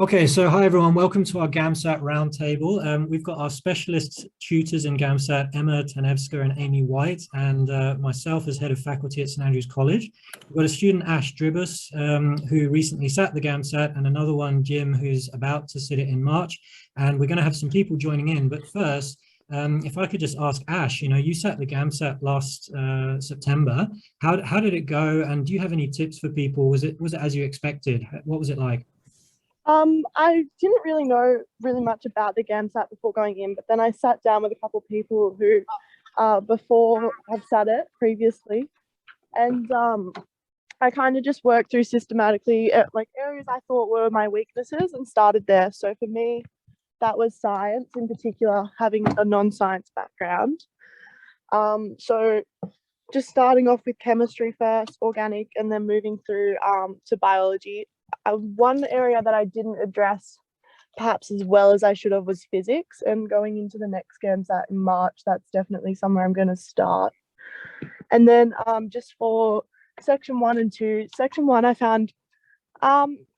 Okay, so hi everyone, welcome to our GAMSAT Roundtable. We've got our specialist tutors in GAMSAT, Emma, Tanevska and Amy White, and myself as head of faculty at St Andrews College. We've got a student, Ash Dribus, who recently sat the GAMSAT, and another one, Jim, who's about to sit it in March. And we're going to have some people joining in, but first, if I could just ask Ash, you sat the GAMSAT last September. How did it go, and do you have any tips for people? Was it as you expected? What was it like? I didn't really know really much about the GAMSAT before going in, but then I sat down with a couple of people who before have sat it previously, and I kind of just worked through systematically at like areas I thought were my weaknesses and started there. So for me, that was science, in particular, having a non-science background. So just starting off with chemistry first, organic, and then moving through to biology. One area that I didn't address perhaps as well as I should have was physics, and going into the next GAMSAT in March, that's definitely somewhere I'm going to start. And then just for section 1 and 2, section 1 I found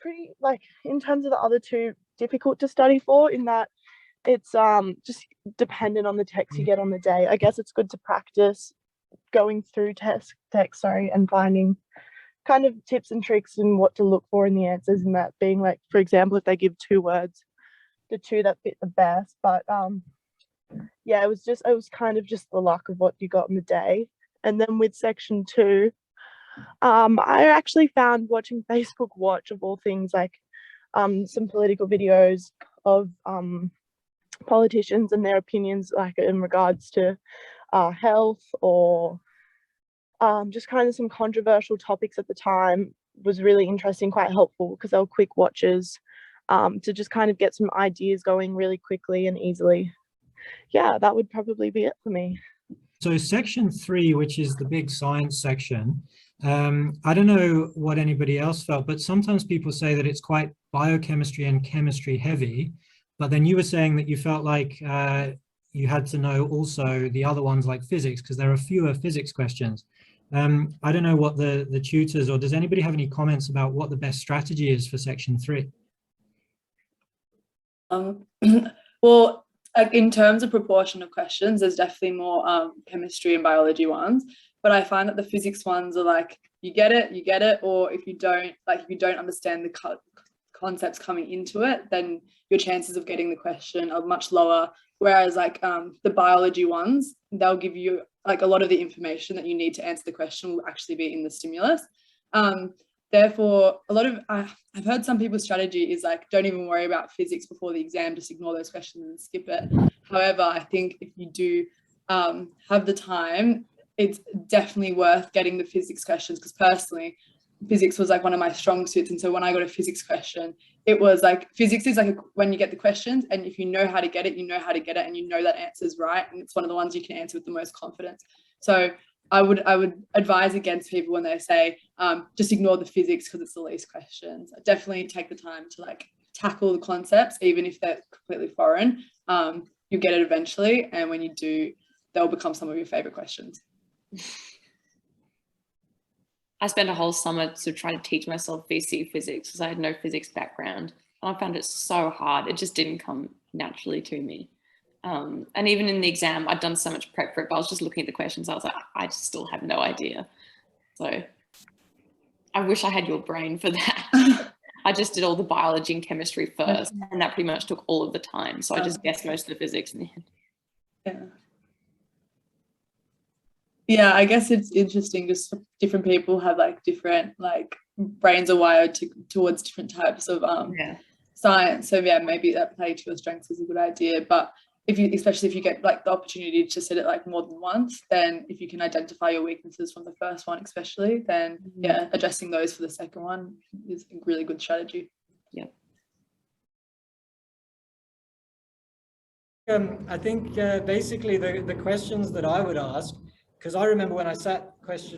pretty, like, in terms of the other two, difficult to study for, in that it's just dependent on the text you get on the day. I guess it's good to practice going through text, and finding kind of tips and tricks and what to look for in the answers, and that being, like, for example, if they give 2 words, the 2 that fit the best. But yeah, it was kind of just the luck of what you got in the day. And then with section 2, I actually found watching Facebook Watch, of all things, like some political videos of politicians and their opinions, like in regards to health or just kind of some controversial topics at the time, was really interesting, quite helpful, because they were quick watches to just kind of get some ideas going really quickly and easily. Yeah, that would probably be it for me. So section 3, which is the big science section, I don't know what anybody else felt, but sometimes people say that it's quite biochemistry and chemistry heavy, but then you were saying that you felt like you had to know also the other ones like physics, because there are fewer physics questions. I don't know what the tutors, or does anybody have any comments about what the best strategy is for section 3? Well, in terms of proportion of questions, there's definitely more chemistry and biology ones, but I find that the physics ones are like, you get it, or if you don't understand the concepts coming into it, then your chances of getting the question are much lower. Whereas like the biology ones, they'll give you like a lot of the information that you need to answer the question will actually be in the stimulus. Therefore, I've heard some people's strategy is like, don't even worry about physics before the exam, just ignore those questions and skip it. However, I think if you do have the time, it's definitely worth getting the physics questions, because personally, physics was like one of my strong suits. And so when I got a physics question, it was like, physics is like when you get the questions, and if you know how to get it, you know how to get it, and you know that answer is right, and it's one of the ones you can answer with the most confidence. So I would advise against people when they say just ignore the physics because it's the least questions. I definitely take the time to like tackle the concepts, even if they're completely foreign. You'll get it eventually, and when you do, they'll become some of your favorite questions. I spent a whole summer to try to teach myself VC physics because I had no physics background. And I found it so hard. It just didn't come naturally to me. And even in the exam, I'd done so much prep for it, but I was just looking at the questions. I was like, I just still have no idea. So I wish I had your brain for that. I just did all the biology and chemistry first, and that pretty much took all of the time. So I just guessed most of the physics in the end. Yeah. Yeah, I guess it's interesting, just different people have like different, like, brains are wired towards different types of science. So yeah, maybe that play to your strengths is a good idea. But especially if you get like the opportunity to sit it like more than once, then if you can identify your weaknesses from the first one especially, then yeah, addressing those for the second one is a really good strategy. Yeah. I think basically the questions that I would ask, because I remember when I sat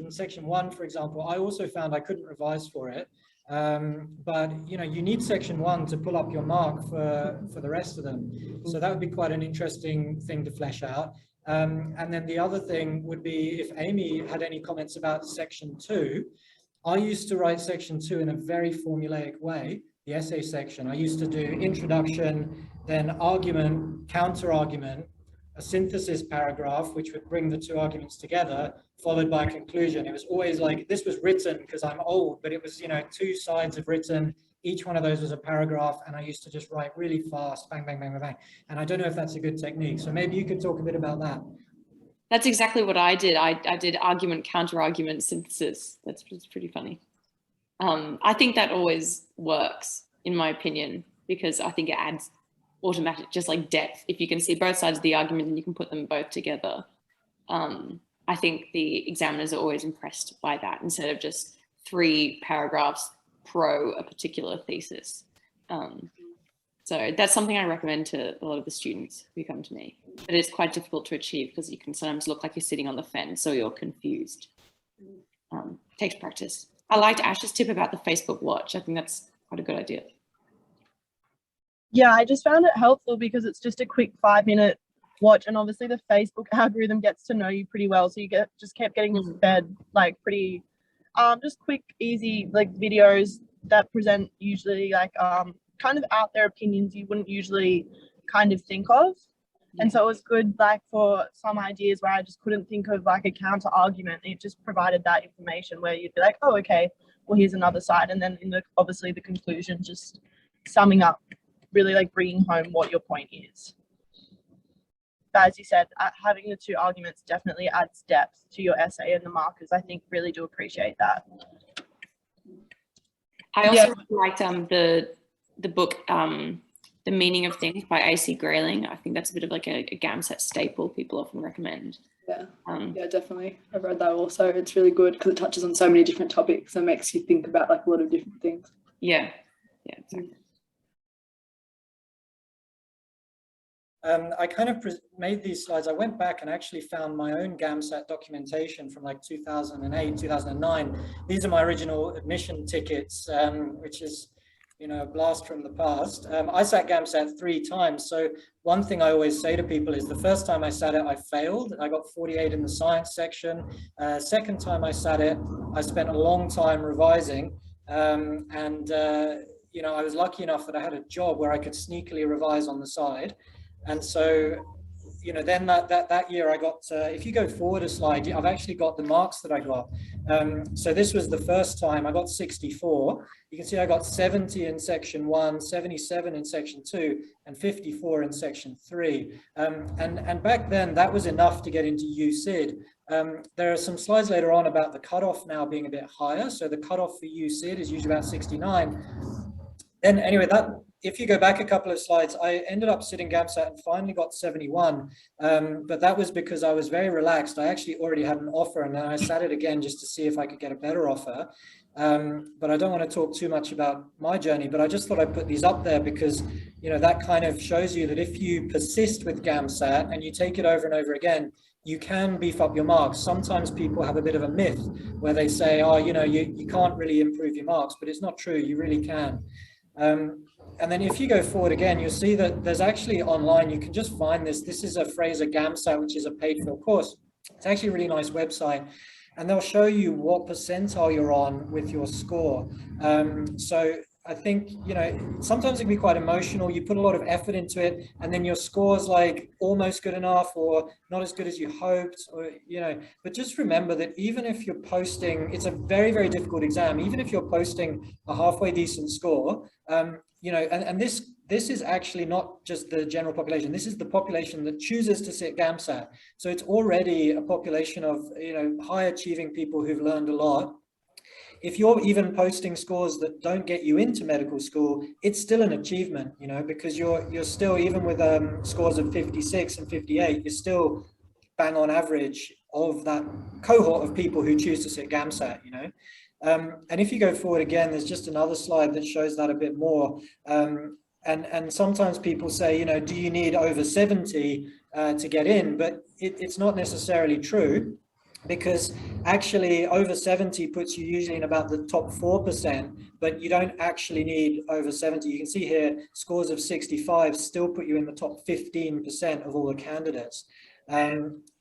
section 1, for example, I also found I couldn't revise for it. But you need section 1 to pull up your mark for the rest of them. So that would be quite an interesting thing to flesh out. And then the other thing would be if Amy had any comments about section 2. I used to write section 2 in a very formulaic way. the essay section, I used to do introduction, then argument, counter argument, a synthesis paragraph, which would bring the two arguments together, followed by a conclusion. It was always like, this was written because I'm old, but it was, you know, 2 sides of written. Each one of those was a paragraph, and I used to just write really fast, bang, bang, bang, bang, bang. And I don't know if that's a good technique. So maybe you could talk a bit about that. That's exactly what I did. I did argument, counter argument, synthesis. That's pretty funny. I think that always works, in my opinion, because I think it adds automatic, just like depth. If you can see both sides of the argument and you can put them both together, I think the examiners are always impressed by that, instead of just 3 paragraphs pro a particular thesis. So that's something I recommend to a lot of the students who come to me. But it's quite difficult to achieve because you can sometimes look like you're sitting on the fence, so you're confused. Takes practice. I liked Ash's tip about the Facebook watch. I think that's quite a good idea. Yeah, I just found it helpful because it's just a quick 5-minute watch, and obviously the Facebook algorithm gets to know you pretty well, so you just kept getting fed like pretty just quick, easy like videos that present usually like kind of out there opinions you wouldn't usually kind of think of. And so it was good like for some ideas where I just couldn't think of like a counter argument. It just provided that information where you'd be like, oh, okay, well, here's another side. And then in the obviously the conclusion, just summing up, really like bringing home what your point is. But as you said, having the 2 arguments definitely adds depth to your essay, and the markers, I think, really do appreciate that. I also liked the book, The Meaning of Things by AC Grayling. I think that's a bit of like a GAMSAT staple people often recommend. Yeah, yeah, definitely. I've read that also. It's really good because it touches on so many different topics and makes you think about like a lot of different things. Yeah, yeah, exactly. I kind of made these slides. I went back and actually found my own GAMSAT documentation from like 2008, 2009. These are my original admission tickets, which is, you know, a blast from the past. I sat GAMSAT 3 times. So one thing I always say to people is the first time I sat it, I failed. I got 48 in the science section. Second time I sat it, I spent a long time revising. You know, I was lucky enough that I had a job where I could sneakily revise on the side. And so, you know, then that year I got, if you go forward a slide, I've actually got the marks that I got. So this was the first time I got 64. You can see I got 70 in section 1, 77 in section 2, and 54 in section 3. And back then that was enough to get into UCID. There are some slides later on about the cutoff now being a bit higher. So the cutoff for UCID is usually about 69. And anyway, if you go back a couple of slides, I ended up sitting GAMSAT and finally got 71. But that was because I was very relaxed. I actually already had an offer, and then I sat it again just to see if I could get a better offer. But I don't want to talk too much about my journey, but I just thought I'd put these up there because, you know, that kind of shows you that if you persist with GAMSAT and you take it over and over again, you can beef up your marks. Sometimes people have a bit of a myth where they say, oh, you know, you can't really improve your marks, but it's not true. You really can. And then if you go forward again, you'll see that there's actually online, you can just find this. This is a Fraser GAMSAT, which is a paid for course. It's actually a really nice website, and they'll show you what percentile you're on with your score. So I think, you know, sometimes it can be quite emotional. You put a lot of effort into it, and then your score's like almost good enough or not as good as you hoped, or, you know, but just remember that even if you're posting, it's a very, very difficult exam. Even if you're posting a halfway decent score, you know, and this is actually not just the general population. This is the population that chooses to sit GAMSAT. So it's already a population of, you know, high achieving people who've learned a lot. If you're even posting scores that don't get you into medical school, it's still an achievement, you know, because you're still, even with scores of 56 and 58, you're still bang on average of that cohort of people who choose to sit GAMSAT, you know. And if you go forward again, there's just another slide that shows that a bit more. And sometimes people say, you know, do you need over 70 to get in? But it's not necessarily true, because actually over 70 puts you usually in about the top 4%, but you don't actually need over 70. You can see here, scores of 65 still put you in the top 15% of all the candidates.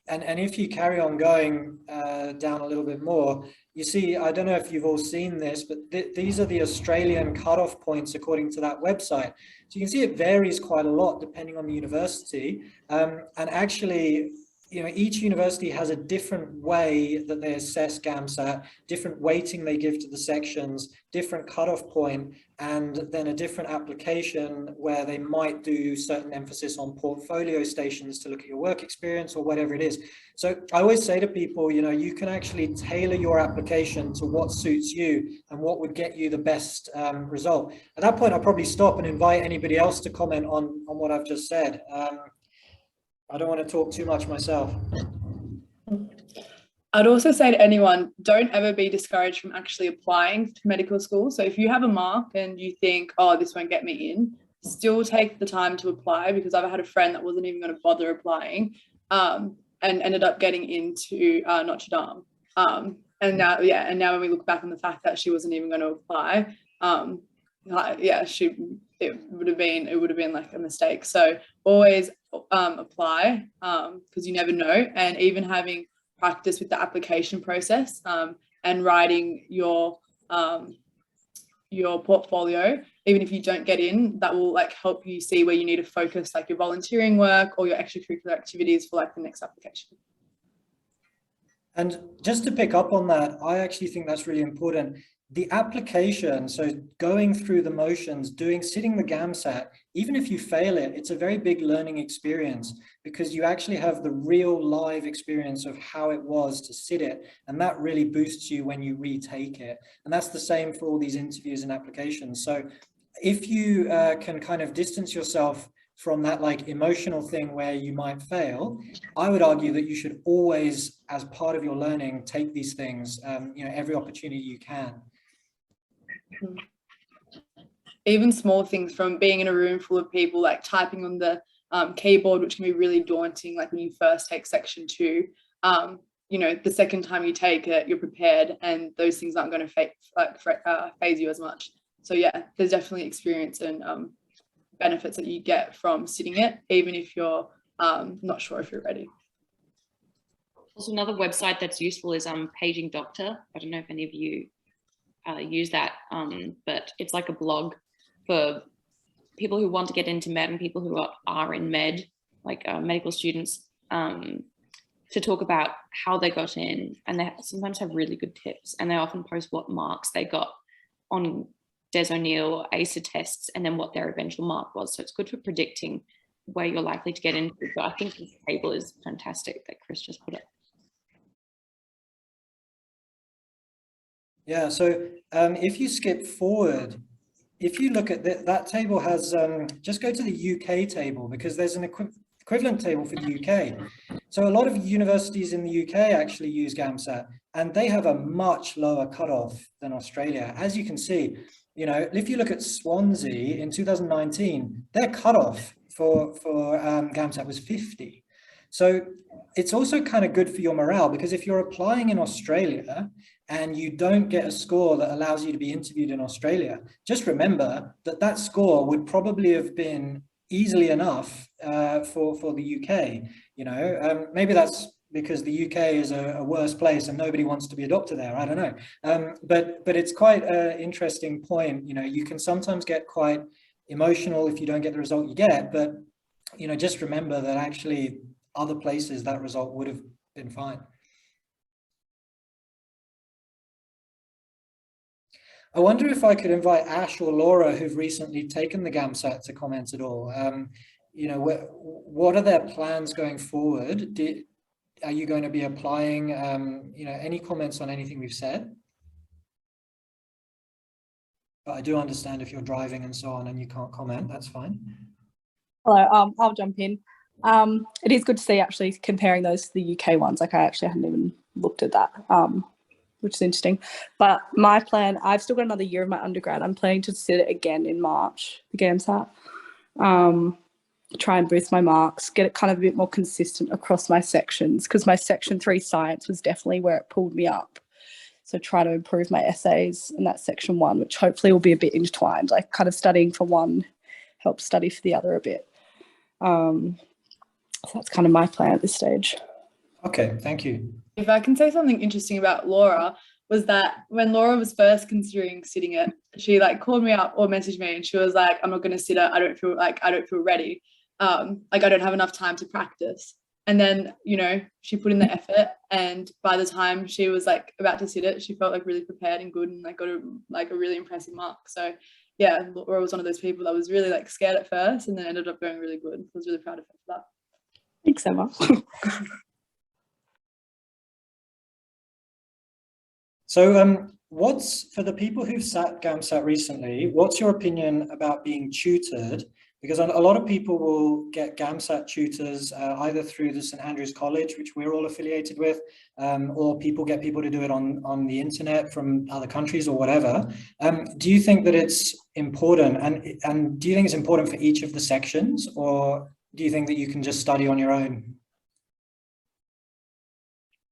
and if you carry on going down a little bit more, you see, I don't know if you've all seen this, but these are the Australian cutoff points according to that website. So you can see it varies quite a lot depending on the university. And actually, you know, each university has a different way that they assess GAMSAT, different weighting they give to the sections, different cutoff point, and then a different application where they might do certain emphasis on portfolio stations to look at your work experience or whatever it is. So I always say to people, you know, you can actually tailor your application to what suits you and what would get you the best result. At that point, I'll probably stop and invite anybody else to comment on what I've just said. I don't want to talk too much myself. I'd also say to anyone, don't ever be discouraged from actually applying to medical school. So if you have a mark and you think, oh, this won't get me in, still take the time to apply, because I've had a friend that wasn't even going to bother applying and ended up getting into Notre Dame. And now when we look back on the fact that she wasn't even going to apply, it would have been like a mistake. So always apply, because you never know. And even having practice with the application process and writing your portfolio, even if you don't get in, that will like help you see where you need to focus, like your volunteering work or your extracurricular activities for like the next application. And just to pick up on that, I actually think that's really important. The application, so going through the motions, sitting the GAMSAT, even if you fail it, it's a very big learning experience, because you actually have the real live experience of how it was to sit it. And that really boosts you when you retake it. And that's the same for all these interviews and applications. So if you can kind of distance yourself from that like emotional thing where you might fail, I would argue that you should always, as part of your learning, take these things, you know, every opportunity you can. Even small things, from being in a room full of people, like typing on the keyboard, which can be really daunting, like when you first take section 2, you know, the second time you take it, you're prepared, and those things aren't going to phase you as much. So yeah, there's definitely experience and benefits that you get from sitting it, even if you're not sure if you're ready. Also, another website that's useful is Paging Doctor. I don't know if any of you use that, but it's like a blog for people who want to get into med and people who are in med, like medical students, to talk about how they got in, and they sometimes have really good tips, and they often post what marks they got on Des O'Neill or ACER tests, and then what their eventual mark was. So it's good for predicting where you're likely to get into. But I think this table is fantastic that Chris just put up. Yeah, so if you skip forward, if you look at that table has, just go to the UK table, because there's an equivalent table for the UK. So a lot of universities in the UK actually use GAMSAT, and they have a much lower cutoff than Australia. As you can see, you know, if you look at Swansea in 2019, their cutoff for GAMSAT was 50. So it's also kind of good for your morale, because if you're applying in Australia and you don't get a score that allows you to be interviewed in Australia, just remember that that score would probably have been easily enough for the UK. You know, maybe that's because the UK is a worse place and nobody wants to be a doctor there. I don't know. But it's quite an interesting point. You know, you can sometimes get quite emotional if you don't get the result you get, but, you know, just remember that actually other places that result would have been fine. I wonder if I could invite Ash or Laura, who've recently taken the GAMSAT, to comment at all. You know, what are their plans going forward? Are you going to be applying? You know, any comments on anything we've said? But I do understand if you're driving and so on and you can't comment, that's fine. Hello, I'll jump in. It is good to see actually comparing those to the UK ones. Like I actually hadn't even looked at that, which is interesting. But my plan, I've still got another year of my undergrad. I'm planning to sit it again in March, the GAMSAT. Try and boost my marks, get it kind of a bit more consistent across my sections, because my section 3 science was definitely where it pulled me up. So try to improve my essays in that section 1, which hopefully will be a bit intertwined, like kind of studying for one helps study for the other a bit. So that's kind of my plan at this stage. Okay, thank you. If I can say something interesting about Laura, was that when Laura was first considering sitting it, she like called me up or messaged me and she was like, I'm not going to sit it. I don't feel ready. Like I don't have enough time to practice. And then, you know, she put in the effort, and by the time she was like about to sit it, she felt like really prepared and good, and like got a really impressive mark. So yeah, Laura was one of those people that was really like scared at first and then ended up going really good. I was really proud of her for that. Thanks, Emma. So what's, for the people who've sat GAMSAT recently, what's your opinion about being tutored? Because a lot of people will get GAMSAT tutors either through the St Andrews College, which we're all affiliated with, or people get people to do it on the internet from other countries or whatever. Do you think that it's important, and do you think it's important for each of the sections, or do you think that you can just study on your own?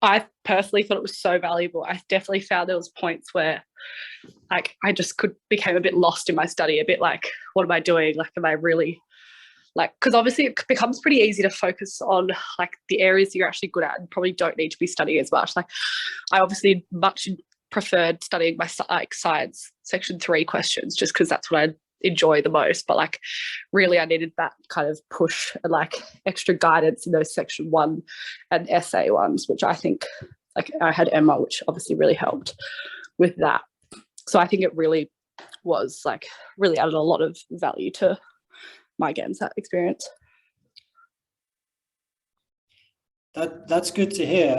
I personally thought it was so valuable. I definitely found there was points where like I just became a bit lost in my study, a bit like, what am I doing? Like, am I really like, because obviously it becomes pretty easy to focus on like the areas that you're actually good at and probably don't need to be studying as much. Like I obviously much preferred studying my like science section 3 questions just because that's what I enjoy the most, but like really I needed that kind of push and like extra guidance in those section 1 and essay ones, which I think like I had Emma, which obviously really helped with that. So I think it really was like really added a lot of value to my GAMSAT experience. That's good to hear.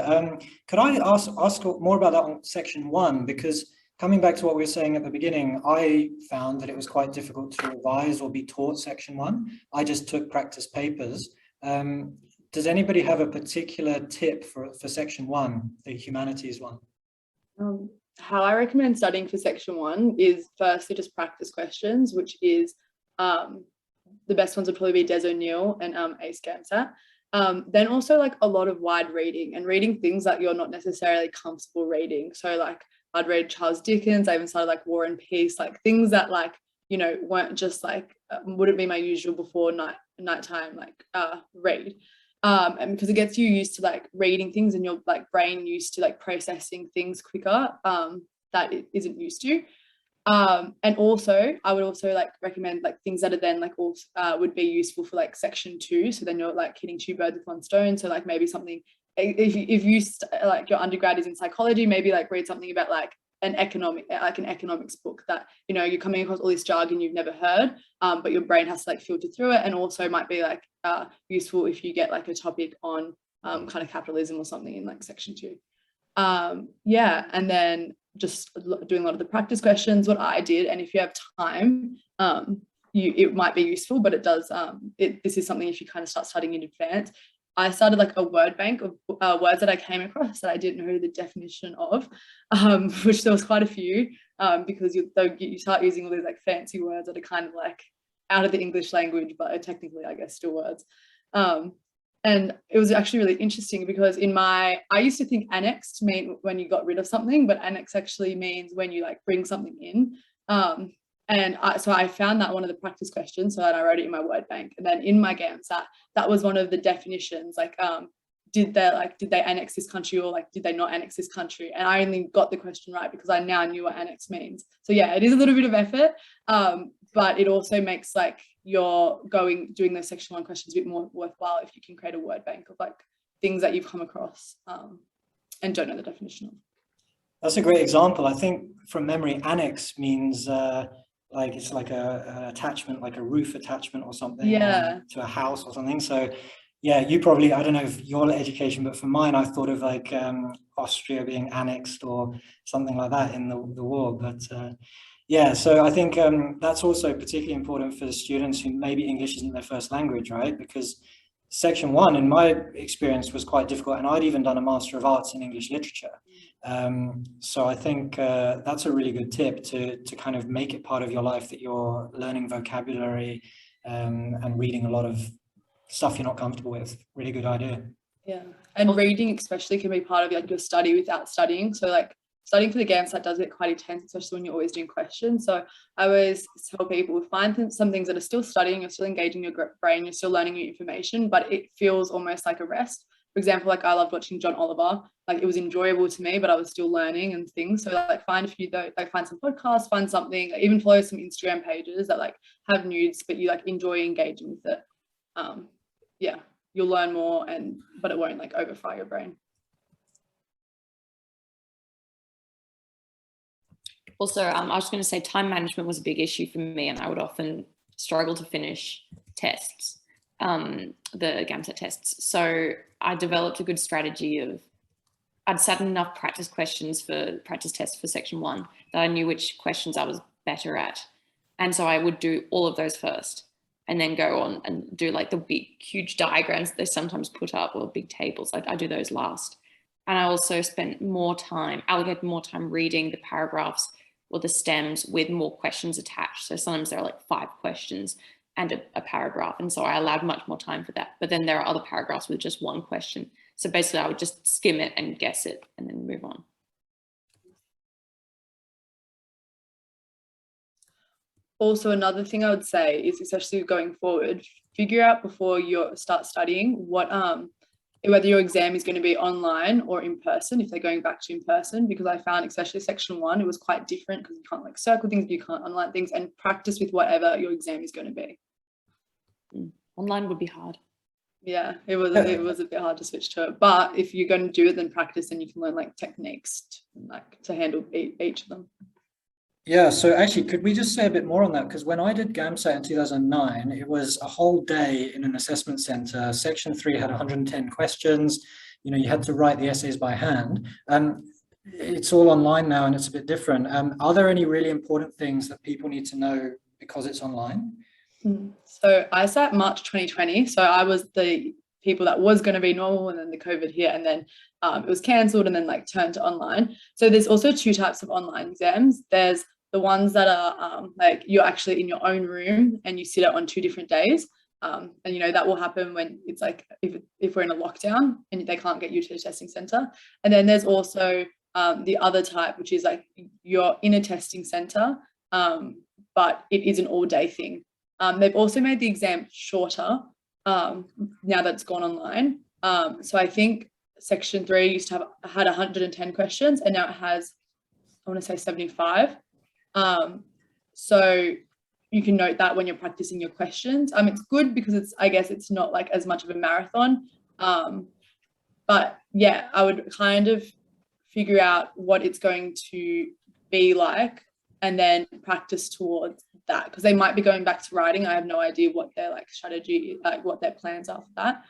Could I ask more about that on section 1? Because coming back to what we were saying at the beginning, I found that it was quite difficult to revise or be taught section 1. I just took practice papers. Does anybody have a particular tip for section 1, the humanities one? How I recommend studying for section 1 is firstly just practice questions, which is the best ones would probably be Des O'Neill and ACE GAMSAT. Then also like a lot of wide reading and reading things that you're not necessarily comfortable reading. So like I'd read Charles Dickens, I even started like War and Peace, like things that like, you know, weren't just like, wouldn't be my usual before nighttime like read. And because it gets you used to like reading things and your like brain used to like processing things quicker that it isn't used to. And also I would also like recommend like things that are then like also would be useful for like section 2. So then you're like hitting 2 birds with 1 stone. So like maybe something, if you like your undergrad is in psychology, maybe like read something about like an economics book that, you know, you're coming across all this jargon you've never heard, but your brain has to like filter through it. And also might be like useful if you get like a topic on kind of capitalism or something in like section 2. Yeah, and then just doing a lot of the practice questions, what I did, and if you have time, it might be useful, but it does this is something if you kind of start studying in advance. I started like a word bank of words that I came across that I didn't know the definition of, which there was quite a few, because you start using all these like fancy words that are kind of like out of the English language, but are technically, I guess, still words. And it was actually really interesting because I used to think annexed meant when you got rid of something, but annex actually means when you like bring something in. So I found that one of the practice questions, so that I wrote it in my word bank. And then in my GAMSAT, that was one of the definitions, like did they annex this country, or like did they not annex this country? And I only got the question right because I now knew what annex means. So yeah, it is a little bit of effort, but it also makes like doing those section 1 questions a bit more worthwhile if you can create a word bank of like things that you've come across and don't know the definition of. That's a great example. I think from memory, annex means like it's like a attachment, like a roof attachment or something, yeah, to a house or something. So yeah, you probably, I don't know if your education, but for mine, I thought of like Austria being annexed or something like that in the war. But yeah, so I think that's also particularly important for the students who maybe English isn't their first language, right? Because section 1 in my experience was quite difficult, and I'd even done a Master of Arts in English Literature. So I think that's a really good tip to kind of make it part of your life, that you're learning vocabulary and reading a lot of stuff you're not comfortable with. Really good idea. Yeah, and reading especially can be part of like your study without studying. So like studying for the GAMSAT does get quite intense, especially when you're always doing questions. So I always tell people, find some things that are still studying, you're still engaging your brain, you're still learning new information, but it feels almost like a rest. for example, like I loved watching John Oliver. Like it was enjoyable to me, but I was still learning and things. So like find a few, like find some podcasts, find something, like, even follow some Instagram pages that like have nudes, but you like enjoy engaging with it. Yeah, you'll learn more, but it won't like overfry your brain. Also, I was going to say time management was a big issue for me, and I would often struggle to finish tests, the GAMSAT tests. So I developed a good strategy of, I'd set enough practice questions for practice tests for section 1 that I knew which questions I was better at. And so I would do all of those first and then go on and do like the big, huge diagrams they sometimes put up, or big tables. I do those last. And I also spent more time, allocated more time reading the paragraphs or the stems with more questions attached. So sometimes there are like 5 questions and a paragraph. And so I allowed much more time for that. But then there are other paragraphs with just 1 question. So basically I would just skim it and guess it and then move on. Also, another thing I would say is, especially going forward, figure out before you start studying whether your exam is going to be online or in person, if they're going back to in person, because I found, especially section 1, it was quite different because you can't like circle things, you can't online things, and practice with whatever your exam is going to be. Online would be hard. Yeah, it was a bit hard to switch to it, but if you're going to do it, then practice, and you can learn like techniques to handle each of them. Yeah, so actually, could we just say a bit more on that? Because when I did GAMSAT in 2009, it was a whole day in an assessment center. Section 3 had 110 questions. You know, you had to write the essays by hand. It's all online now, and it's a bit different. Are there any really important things that people need to know because it's online? So I sat March 2020. So I was the people that was going to be normal, and then the COVID hit, and then it was cancelled and then like turned to online. So there's also 2 types of online exams. There's the ones that are like you're actually in your own room and you sit it on 2 different days. And you know, that will happen when it's like if we're in a lockdown and they can't get you to the testing center. And then there's also the other type, which is like you're in a testing center, but it is an all-day thing. They've also made the exam shorter now that it's gone online. So I think section 3 used to had 110 questions, and now it has, I want to say 75. So you can note that when you're practicing your questions. It's good because I guess it's not like as much of a marathon. But yeah, I would kind of figure out what it's going to be like and then practice towards that, because they might be going back to writing. I have no idea what their like strategy, like what their plans are for that.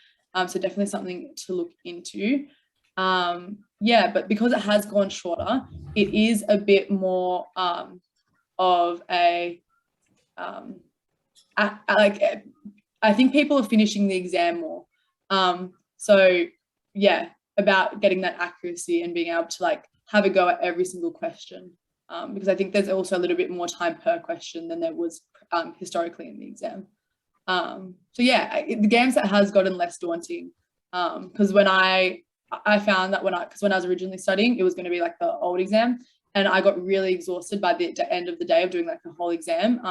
So definitely something to look into. Yeah, but because it has gone shorter, it is a bit more of a I think people are finishing the exam more. So yeah, about getting that accuracy and being able to like have a go at every single question, because I think there's also a little bit more time per question than there was historically in the exam. So yeah, the GAMSAT has gotten less daunting, because when I found that when I was originally studying, it was going to be like the old exam, and I got really exhausted by the end of the day of doing like the whole exam.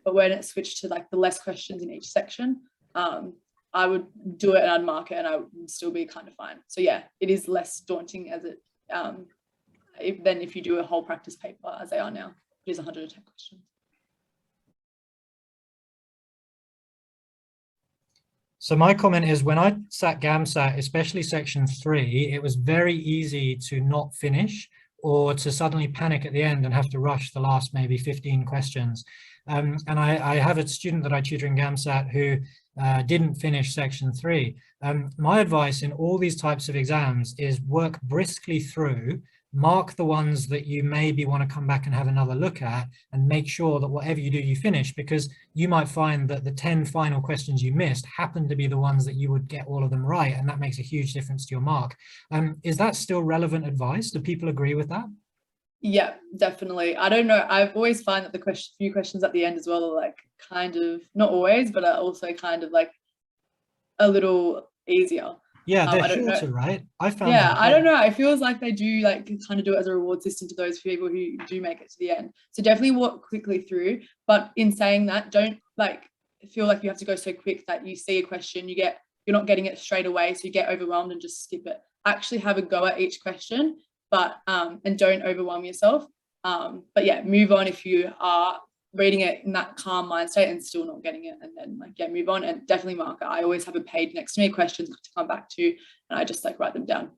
But when it switched to like the less questions in each section, I would do it and I'd mark it and I would still be kind of fine. So yeah, it is less daunting as it than if you do a whole practice paper as they are now. It is 110 questions. So my comment is, when I sat GAMSAT, especially section 3, it was very easy to not finish or to suddenly panic at the end and have to rush the last maybe 15 questions. And I have a student that I tutor in GAMSAT who didn't finish section 3. My advice in all these types of exams is work briskly through, mark the ones that you maybe want to come back and have another look at, and make sure that whatever you do, you finish, because you might find that the 10 final questions you missed happen to be the ones that you would get all of them right, and that makes a huge difference to your mark. Is that still relevant advice? Do people agree with that? Yeah, definitely. I don't know. I've always found that the few questions at the end as well are like kind of, not always, but are also kind of like a little easier. Yeah, they're shorter, right? I found yeah, that. I don't know. It feels like they do like kind of do it as a reward system to those people who do make it to the end. So definitely walk quickly through. But in saying that, don't like feel like you have to go so quick that you see a question, you get you're not getting it straight away, so you get overwhelmed and just skip it. Actually have a go at each question, but and don't overwhelm yourself. But yeah, move on if you are reading it in that calm mind state and still not getting it, and then like, yeah, move on and definitely mark it. I always have a page next to me, questions to come back to, and I just like write them down.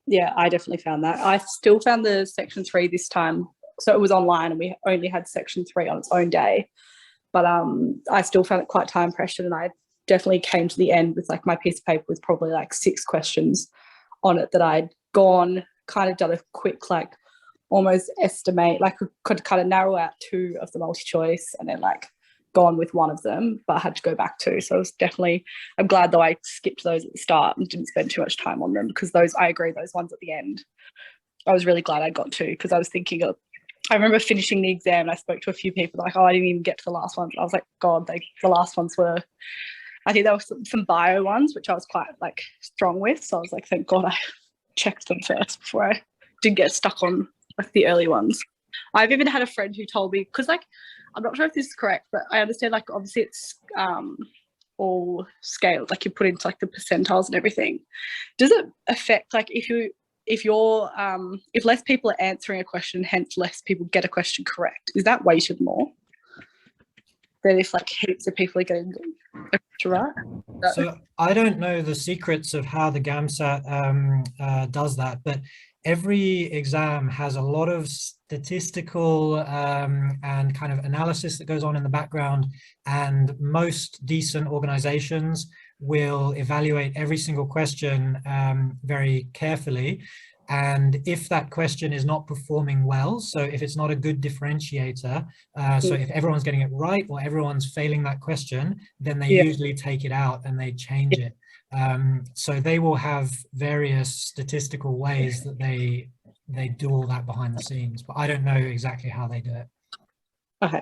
Yeah, I definitely found that. I still found the section 3 this time. So it was online and we only had section 3 on its own day. But I still found it quite time pressured, and I definitely came to the end with like my piece of paper with probably like 6 questions on it that I'd gone, kind of done a quick like almost estimate, like could kind of narrow out 2 of the multi-choice and then like gone with 1 of them, but I had to go back to. So it was definitely, I'm glad though I skipped those at the start and didn't spend too much time on them, because those, I agree, those ones at the end, I was really glad I got to, because I was thinking of, I remember finishing the exam and I spoke to a few people like, oh, I didn't even get to the last one. I was like, God, the last ones were, I think there were some bio ones, which I was quite like strong with. So I was like, thank God I checked them first before I did get stuck on like the early ones. I've even had a friend who told me, because like, I'm not sure if this is correct, but I understand like obviously it's all scaled, like you put into like the percentiles and everything. Does it affect like if less people are answering a question, hence less people get a question correct, is that weighted more than if like heaps of people are getting a question right? So I don't know the secrets of how the GAMSAT does that, but every exam has a lot of statistical and kind of analysis that goes on in the background, and most decent organizations will evaluate every single question very carefully. And if that question is not performing well, so if it's not a good differentiator, so if everyone's getting it right or everyone's failing that question, then they usually take it out and they change it. So they will have various statistical ways that they do all that behind the scenes, but I don't know exactly how they do it. Okay.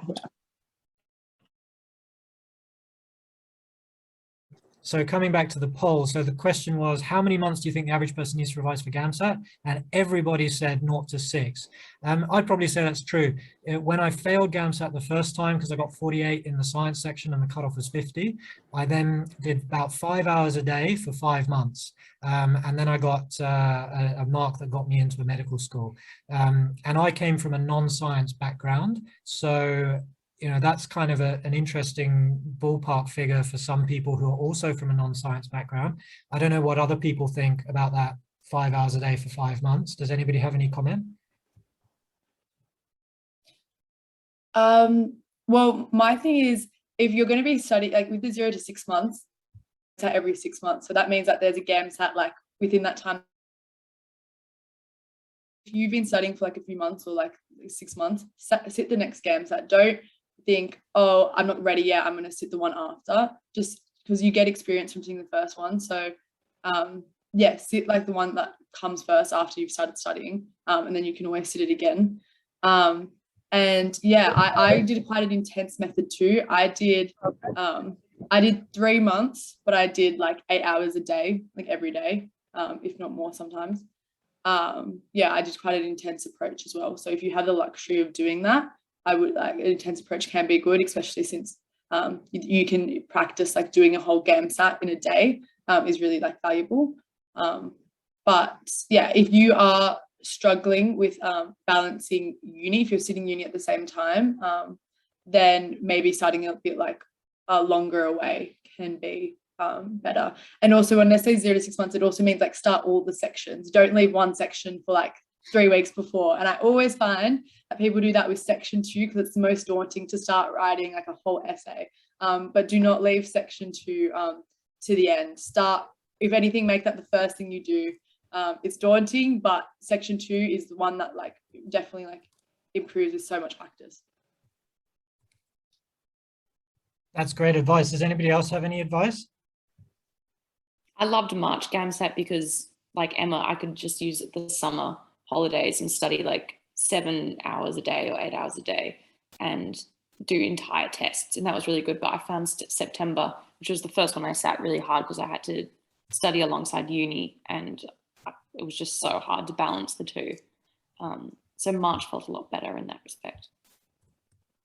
So coming back to the poll, so the question was, how many months do you think the average person needs to revise for GAMSAT? And everybody said 0 to 6. I'd probably say that's true. When I failed GAMSAT the first time, because I got 48 in the science section and the cutoff was 50, I then did about 5 hours a day for 5 months. And then I got a mark that got me into a medical school. And I came from a non-science background. So you know, that's kind of an interesting ballpark figure for some people who are also from a non-science background. I don't know what other people think about that 5 hours a day for 5 months. Does anybody have any comment? Well, my thing is, if you're going to be studying, like with the 0 to 6 months, it's every 6 months. So that means that there's a GAMSAT like within that time. If you've been studying for like a few months or like 6 months, sit the next GAMSAT. Don't think, oh, I'm not ready yet, I'm going to sit the one after, just because you get experience from sitting the first one. So yeah, sit like the one that comes first after you've started studying, and then you can always sit it again. And yeah, I did quite an intense method too. I did 3 months, but I did like 8 hours a day, like every day, if not more sometimes. Yeah, I did quite an intense approach as well. So if you have the luxury of doing that, I would like an intense approach can be good, especially since you can practice like doing a whole GAMSAT in a day is really like valuable. But yeah, if you are struggling with balancing uni, if you're sitting uni at the same time, then maybe starting a bit like longer away can be better. And also when I say 0 to 6 months, it also means like start all the sections. Don't leave one section for like 3 weeks before. And I always find that people do that with section 2 because it's the most daunting to start writing like a whole essay. But do not leave section 2 to the end. Start, if anything, make that the first thing you do. It's daunting, but section 2 is the one that like definitely like improves with so much practice. That's great advice. Does anybody else have any advice? I loved March GAMSAT because, like Emma, I could just use it the summer holidays and study like 7 hours a day or 8 hours a day and do entire tests. And that was really good. But I found September, which was the first one I sat really hard because I had to study alongside uni and it was just so hard to balance the two. So March felt a lot better in that respect.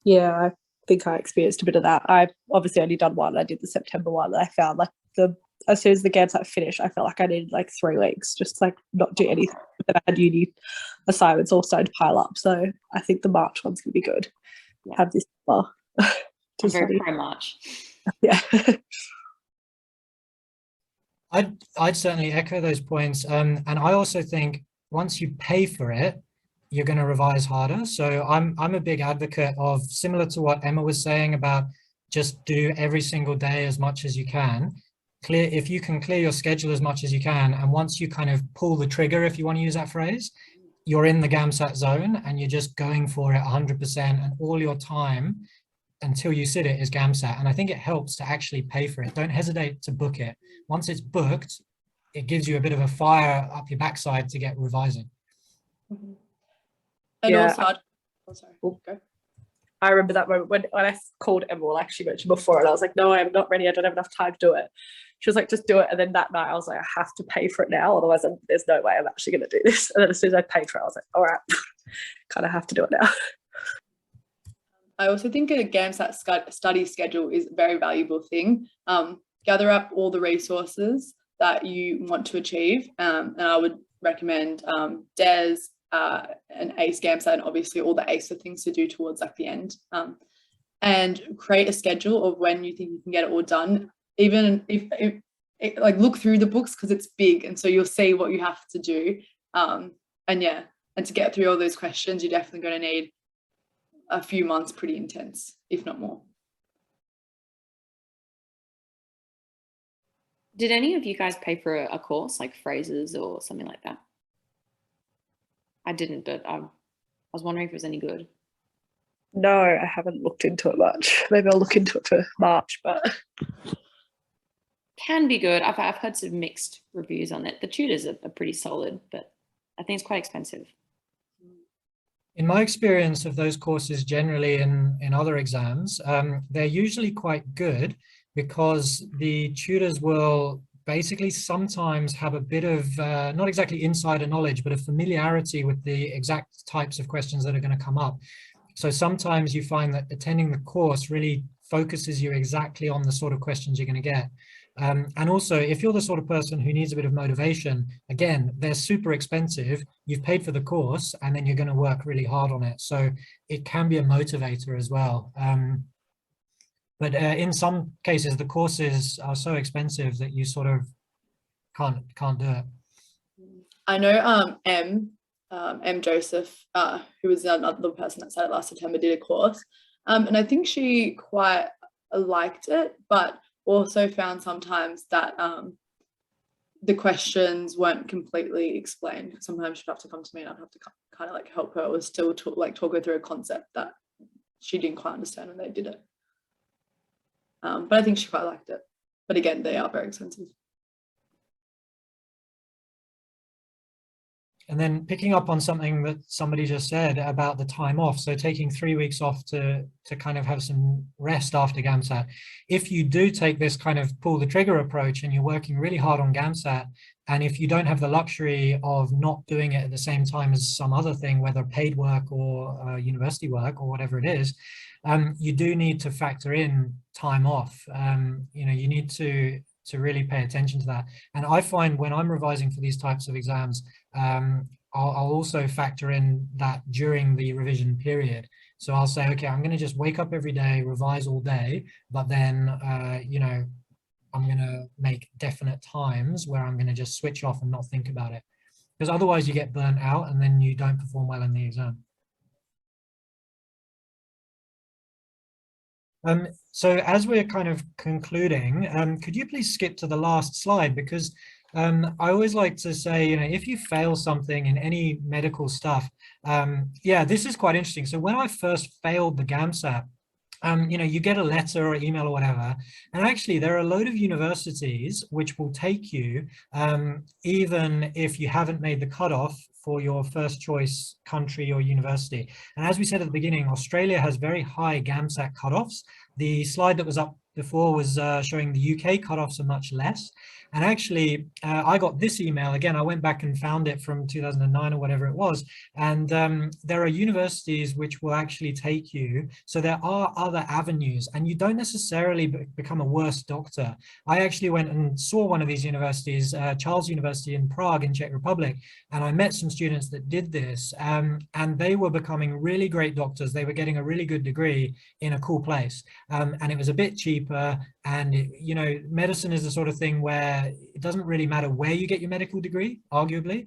Yeah, I think I experienced a bit of that. I've obviously only done one. I did the September one, and I found like as soon as the GAMSAT finished, I felt like I needed like 3 weeks just to like not do anything. Then I had uni assignments all starting to pile up. So I think the March one's gonna be good. Yeah. Have this far. I'm very pro March. Yeah. I'd certainly echo those points. And I also think once you pay for it, you're going to revise harder. So I'm a big advocate of, similar to what Emma was saying about just do every single day as much as you can. If you can clear your schedule as much as you can, and once you kind of pull the trigger, if you want to use that phrase, you're in the GAMSAT zone and you're just going for it 100%, and all your time until you sit it is GAMSAT. And I think it helps to actually pay for it. Don't hesitate to book it. Once it's booked, it gives you a bit of a fire up your backside to get revising. Mm-hmm. And Yeah. also, oh, sorry, go. I remember that moment when I called Emma, like she mentioned before, and I was like, no, I'm not ready. I don't have enough time to do it. She was like, just do it. And then that night I was like, I have to pay for it now. Otherwise there's no way I'm actually going to do this. And then as soon as I paid for it, I was like, all right, kind of have to do it now. I also think a GAMSAT study schedule is a very valuable thing. Gather up all the resources that you want to achieve. And I would recommend DES, and ACE GAMSAT, and obviously all the ACER things to do towards like the end. And create a schedule of when you think you can get it all done. Even if like look through the books, because it's big, and so you'll see what you have to do. And to get through all those questions, you're definitely going to need a few months, pretty intense, if not more. Did any of you guys pay for a course like phrases or something like that? I didn't, but I was wondering if it was any good. No, I haven't looked into it much. Maybe I'll look into it for March, but Can be good. I've heard some mixed reviews on it. The tutors are pretty solid, but I think it's quite expensive. In my experience of those courses generally in other exams, they're usually quite good because the tutors will basically sometimes have a bit of, not exactly insider knowledge, but a familiarity with the exact types of questions that are going to come up. So sometimes you find that attending the course really focuses you exactly on the sort of questions you're going to get. And also, if you're the sort of person who needs a bit of motivation, again, they're super expensive. You've paid for the course, and then you're going to work really hard on it. So it can be a motivator as well. But in some cases, the courses are so expensive that you sort of can't do it. I know M Joseph, who was another person that started last September, did a course, and I think she quite liked it, but also found sometimes that the questions weren't completely explained. Sometimes she'd have to come to me and I'd have to kind of like help her, or still talk her through a concept that she didn't quite understand when they did it. But I think she quite liked it. But again, they are very expensive. And then picking up on something that somebody just said about the time off, so taking 3 weeks off to kind of have some rest after GAMSAT. If you do take this kind of pull the trigger approach and you're working really hard on GAMSAT, and if you don't have the luxury of not doing it at the same time as some other thing, whether paid work or university work or whatever it is, you do need to factor in time off. You know, you need to really pay attention to that. And I find when I'm revising for these types of exams, I'll also factor in that during the revision period. So I'll say, okay, I'm going to just wake up every day, revise all day, but then, you know, I'm going to make definite times where I'm going to just switch off and not think about it. Because otherwise you get burnt out and then you don't perform well in the exam. So as we're kind of concluding, could you please skip to the last slide? Because I always like to say, you know, if you fail something in any medical stuff, yeah, this is quite interesting. So when I first failed the GAMSAT, you know, you get a letter or email or whatever, and actually there are a load of universities which will take you, even if you haven't made the cutoff for your first choice country or university. And as we said at the beginning, Australia has very high GAMSAT cutoffs. The slide that was up before was showing the UK cutoffs are much less. And actually, I got this email again. I went back and found it from 2009 or whatever it was. And there are universities which will actually take you. So there are other avenues, and you don't necessarily become a worse doctor. I actually went and saw one of these universities, Charles University in Prague in Czech Republic, and I met some students that did this, and they were becoming really great doctors. They were getting a really good degree in a cool place, and it was a bit cheaper. And you know, medicine is the sort of thing where it doesn't really matter where you get your medical degree, arguably,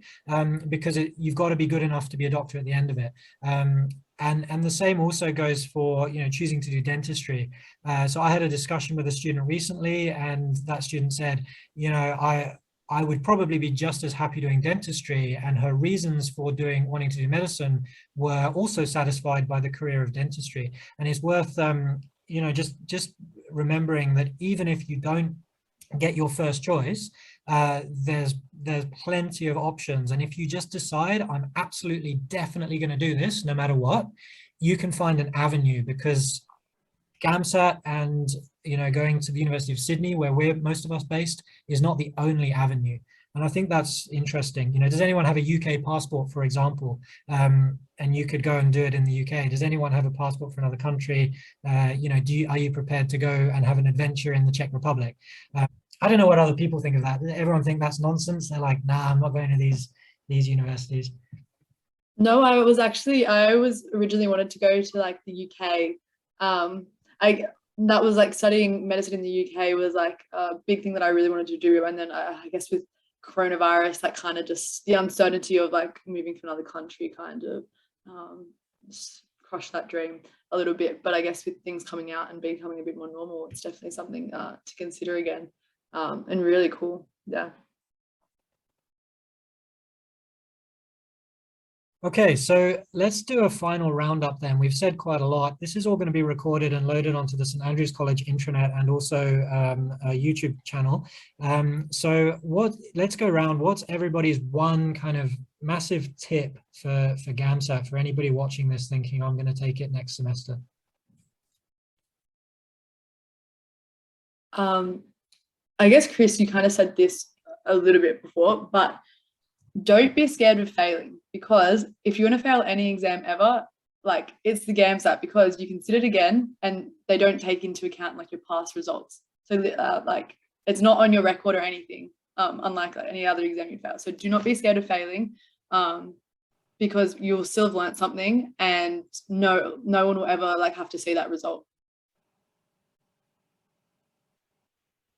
because you've got to be good enough to be a doctor at the end of it. And the same also goes for, you know, choosing to do dentistry. So I had a discussion with a student recently, and that student said, you know, I would probably be just as happy doing dentistry, and her reasons for wanting to do medicine were also satisfied by the career of dentistry. And it's worth, you know, just remembering that even if you don't get your first choice, there's plenty of options. And if you just decide, I'm absolutely definitely going to do this no matter what, you can find an avenue, because GAMSAT and, you know, going to the University of Sydney, where most of us based, is not the only avenue. And I think that's interesting. You know, does anyone have a UK passport, for example, and you could go and do it in the UK? Does anyone have a passport for another country? You know, are you prepared to go and have an adventure in the Czech Republic? I don't know what other people think of that. Everyone think that's nonsense. They're like, nah, I'm not going to these universities. No, I was originally wanted to go to like the UK. That was like studying medicine in the UK was like a big thing that I really wanted to do. And then I guess with coronavirus, that kind of just the uncertainty of like moving to another country kind of just crushed that dream a little bit. But I guess with things coming out and becoming a bit more normal, it's definitely something to consider again, and really cool. Yeah. Okay, so let's do a final roundup then. We've said quite a lot. This is all going to be recorded and loaded onto the St Andrews College intranet and also a YouTube channel. So let's go around. What's everybody's one kind of massive tip for GAMSAT, for anybody watching this thinking, I'm going to take it next semester? I guess, Chris, you kind of said this a little bit before, but don't be scared of failing, because if you want to fail any exam ever, like it's the GAMSAT, because you can sit it again and they don't take into account like your past results. So like it's not on your record or anything, unlike like, any other exam you fail. So do not be scared of failing, because you'll still have learned something, and no one will ever like have to see that result.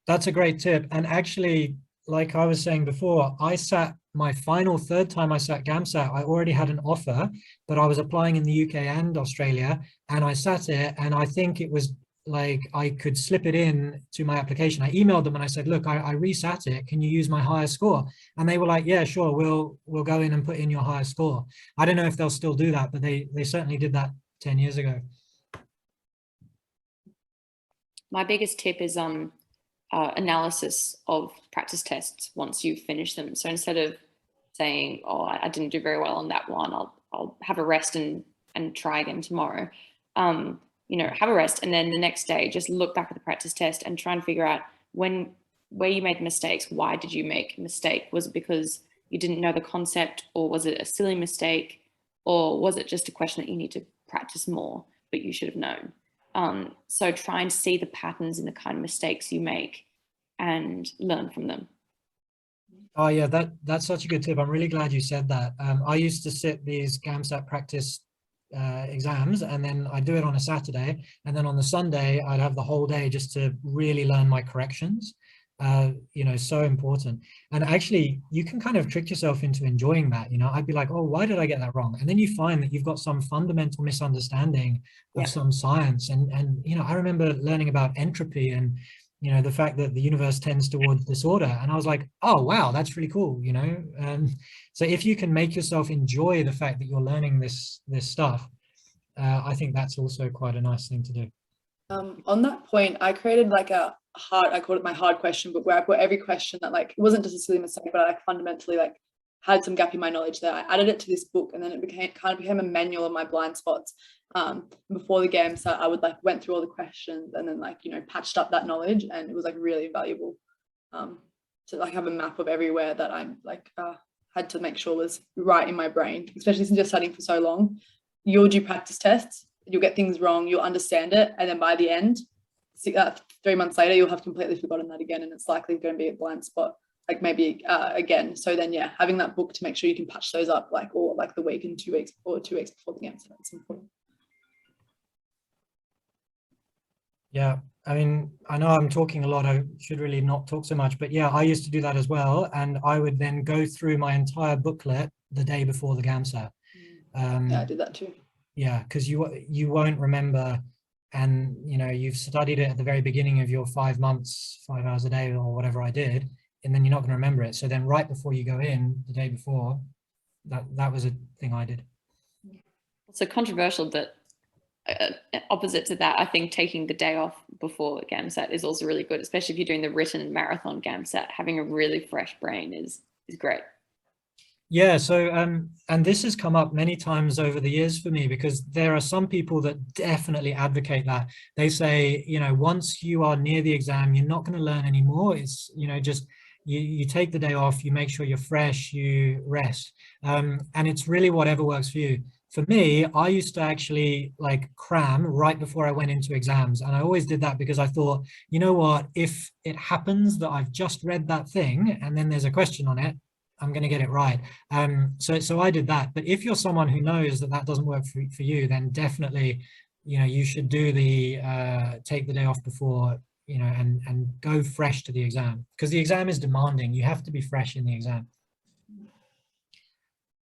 That's a great tip. And actually, like I was saying before, I sat my final third time I sat GAMSAT, I already had an offer, but I was applying in the UK and Australia, and I sat it, and I think it was like I could slip it in to my application. I emailed them and I said, look, I resat it. Can you use my higher score? And they were like, yeah, sure. We'll go in and put in your higher score. I don't know if they'll still do that, but they certainly did that 10 years ago. My biggest tip is analysis of practice tests once you finish them. So instead of saying, oh, I didn't do very well on that one, I'll have a rest and try again tomorrow. You know, have a rest, and then the next day just look back at the practice test and try and figure out where you made mistakes. Why did you make a mistake? Was it because you didn't know the concept, or was it a silly mistake, or was it just a question that you need to practice more but you should have known? So try and see the patterns in the kind of mistakes you make and learn from them. Oh yeah, that's such a good tip. I'm really glad you said that. I used to sit these GAMSAT practice exams, and then I'd do it on a Saturday, and then on the Sunday I'd have the whole day just to really learn my corrections. You know, so important. And actually you can kind of trick yourself into enjoying that. You know, I'd be like, oh, why did I get that wrong? And then you find that you've got some fundamental misunderstanding of some science. And you know, I remember learning about entropy and, you know, the fact that the universe tends towards disorder. And I was like, oh, wow, that's really cool, you know? So if you can make yourself enjoy the fact that you're learning this stuff, I think that's also quite a nice thing to do. On that point, I created like I called it my hard question book, where I put every question that like, it wasn't just a silly mistake, but I like fundamentally like had some gap in my knowledge there. I added it to this book, and then it became a manual of my blind spots. Before the GAMSAT, I would like went through all the questions and then like, you know, patched up that knowledge, and it was like really valuable to like have a map of everywhere that I'm like had to make sure was right in my brain, especially since you're studying for so long. You'll do practice tests, you'll get things wrong, you'll understand it, and then by the end, 3 months later, you'll have completely forgotten that again, and it's likely going to be a blind spot, like maybe again. So then, yeah, having that book to make sure you can patch those up, like, or like the week and 2 weeks or 2 weeks before the GAMSAT, it's important. Yeah, I mean, I know I'm talking a lot, I should really not talk so much, but yeah, I used to do that as well. And I would then go through my entire booklet the day before the GAMSAT. Yeah, I did that too. Yeah, because you won't remember, and you know, you've studied it at the very beginning of your 5 months, 5 hours a day or whatever I did, and then you're not going to remember it. So then right before you go in, the day before, that was a thing I did. So controversial, but opposite to that, I think taking the day off before GAMSAT is also really good, especially if you're doing the written marathon GAMSAT. Having a really fresh brain is great. Yeah, so and this has come up many times over the years for me, because there are some people that definitely advocate that. They say, you know, once you are near the exam, you're not going to learn anymore. It's, you know, just you take the day off, you make sure you're fresh, you rest, and it's really whatever works for you. For me, I used to actually like cram right before I went into exams. And I always did that because I thought, you know what, if it happens that I've just read that thing and then there's a question on it, I'm going to get it right. So I did that. But if you're someone who knows that that doesn't work for you, then definitely, you know, you should do the take the day off before, you know, and go fresh to the exam, because the exam is demanding. You have to be fresh in the exam.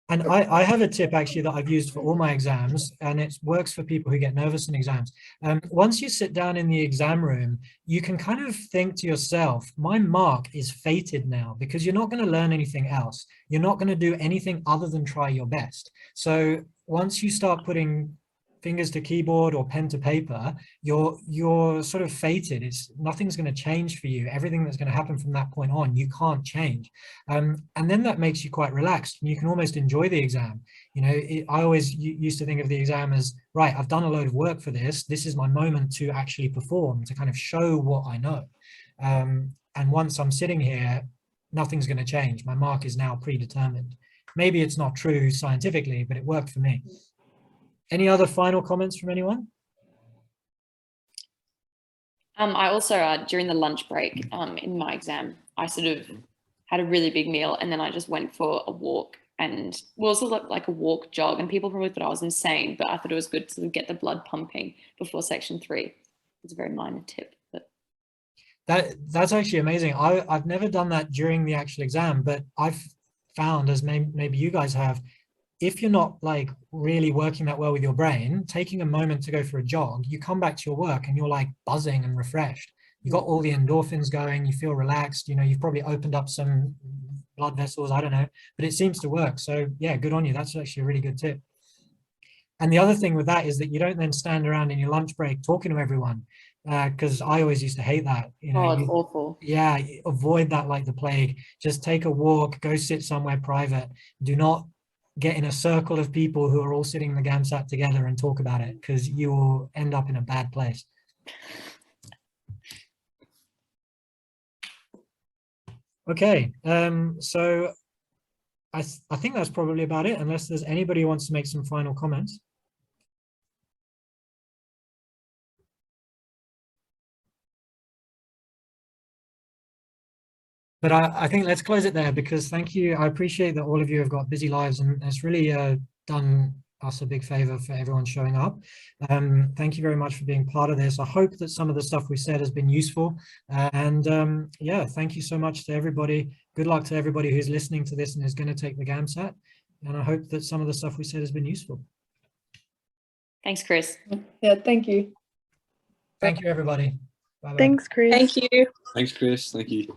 And I have a tip actually that I've used for all my exams, and it works for people who get nervous in exams. Once you sit down in the exam room, you can kind of think to yourself, my mark is fated now, because you're not going to learn anything else. You're not going to do anything other than try your best. So once you start putting fingers to keyboard or pen to paper, you're sort of fated. Nothing's going to change for you. Everything that's going to happen from that point on, you can't change. And then that makes you quite relaxed, and you can almost enjoy the exam. You know, I always used to think of the exam as, right, I've done a load of work for this. This is my moment to actually perform, to kind of show what I know. And once I'm sitting here, nothing's going to change. My mark is now predetermined. Maybe it's not true scientifically, but it worked for me. Any other final comments from anyone? I also, during the lunch break in my exam, I sort of had a really big meal, and then I just went for a walk, and well, sort of like a walk jog, and people probably thought I was insane, but I thought it was good to sort of get the blood pumping before section 3. It's a very minor tip, but that's actually amazing. I've never done that during the actual exam, but I've found, as maybe you guys have, if you're not like really working that well with your brain, taking a moment to go for a jog, you come back to your work and you're like buzzing and refreshed. You got all the endorphins going, you feel relaxed, you know, you've probably opened up some blood vessels, I don't know, but it seems to work. So yeah, good on you. That's actually a really good tip. And the other thing with that is that you don't then stand around in your lunch break talking to everyone, because I always used to hate that. You know, it's awful. Yeah, avoid that like the plague. Just take a walk, go sit somewhere private. Do not get in a circle of people who are all sitting in the GAMSAT together and talk about it, because you will end up in a bad place. Okay, so I think that's probably about it, unless there's anybody who wants to make some final comments. But I think let's close it there, because thank you. I appreciate that all of you have got busy lives, and it's really done us a big favor for everyone showing up. Thank you very much for being part of this. I hope that some of the stuff we said has been useful. Yeah, thank you so much to everybody. Good luck to everybody who's listening to this and is going to take the GAMSAT. And I hope that some of the stuff we said has been useful. Thanks, Chris. Yeah, thank you. Thank you, everybody. Bye-bye. Thanks, Chris. Thank you. Thanks, Chris. Thank you.